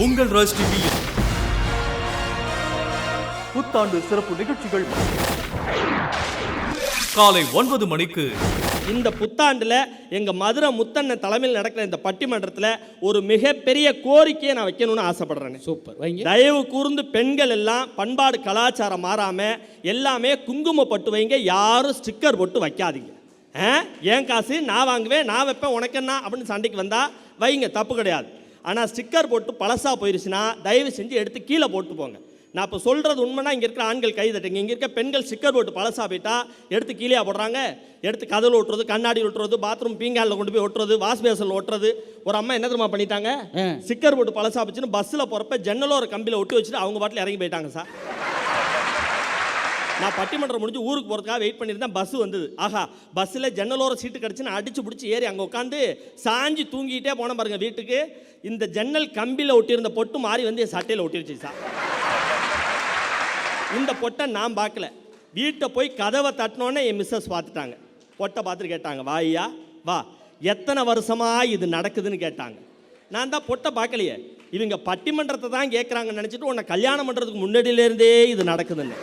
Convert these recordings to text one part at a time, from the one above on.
உங்கள் ராஜ் டிவியில் புத்தாண்டு சிறப்பு நிகழ்ச்சிகள் காலை 9 மணிக்கு. இந்த புத்தாண்டுல எங்க மதுரை முத்தண்ணன் தலைமையில் நடக்கிற இந்த பட்டிமன்றத்தில் ஒரு மிகப்பெரிய கோரிக்கையை நான் வைக்கணும்னு ஆசைப்படுறேன். சூப்பர் வைங்க. தயவு கூர்ந்து பெண்கள் எல்லாம் பண்பாடு கலாச்சாரம் மாறாம எல்லாமே குங்கும பட்டு வைங்க, யாரும் ஸ்டிக்கர் போட்டு வைக்காதீங்க. ஏன் காசு நான் வாங்குவேன், நான் வைப்பேன், உனக்கு என்ன அப்படின்னு சண்டைக்கு வந்தா வைங்க, தப்பு கிடையாது. ஆனால் ஸ்டிக்கர் போட்டு பழசா போயிருச்சுன்னா தயவு செஞ்சு எடுத்து கீழே போட்டு போங்க. நான் இப்போ சொல்கிறது உண்மைனா இங்கே இருக்கிற ஆண்கள் கை தட்டுங்க. இங்கே இருக்க பெண்கள் ஸ்டிக்கர் போட்டு பழசா போயிட்டா எடுத்து கீழே போடுறாங்க. எடுத்து கதவில் ஒட்டுறது, கண்ணாடி ஒட்டுறது, பாத்ரூம் பீங்காலில் கொண்டு போய் ஒட்டுறது, வாஷ் பேசனில் ஒட்டுறது. ஒரு அம்மா என்ன தெரியுமா பண்ணிட்டாங்க, ஸ்டிக்கர் போட்டு பழசா போச்சுன்னு பஸ்ஸில் போகிறப்ப ஜன்னலோ ஒரு கம்பியில் ஒட்டி வச்சுட்டு அவங்க பாட்டில் இறங்கி போயிட்டாங்க சார். நான் பட்டிமன்றம் முடிஞ்சு ஊருக்கு போகிறதுக்காக வெயிட் பண்ணியிருந்தேன். பஸ் வந்தது. ஆஹா, பஸ்ஸில் ஜன்னலோர சீட்டு கிடச்சின்னு அடிச்சு பிடிச்சி ஏறி அங்கே உட்காந்து சாஞ்சி தூங்கிட்டே போன பாருங்க வீட்டுக்கு. இந்த ஜன்னல் கம்பியில் ஒட்டியிருந்த பொட்டு மாறி வந்து என் சட்டையில் ஒட்டிருச்சு சார். இந்த பொட்டை நான் பார்க்கல. வீட்டை போய் கதவை தட்டினோன்னே என் மிஸ்ஸஸ் பார்த்துட்டாங்க. பொட்டை பார்த்துட்டு கேட்டாங்க, வா ஐயா வா, எத்தனை வருஷமாக இது நடக்குதுன்னு கேட்டாங்க. நான் தான் பொட்டை பார்க்கலையே, இவங்க பட்டிமன்றத்தை தான் கேட்குறாங்கன்னு நினச்சிட்டு உன்னை கல்யாணம் பண்ணுறதுக்கு முன்னாடியிலேருந்தே இது நடக்குதுன்னு.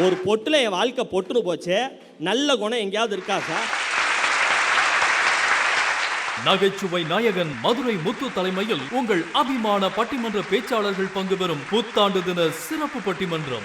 ஒரு பொட்டில் என் வாழ்க்கை பொட்டுன்னு போச்சே, நல்ல குணம் எங்கேயாவது இருக்கா சார்? நகைச்சுவை நாயகன் மதுரை முத்து தலைமையில் உங்கள் அபிமான பட்டிமன்ற பேச்சாளர்கள் பங்கு பெறும் புத்தாண்டு தின சிறப்பு பட்டிமன்றம்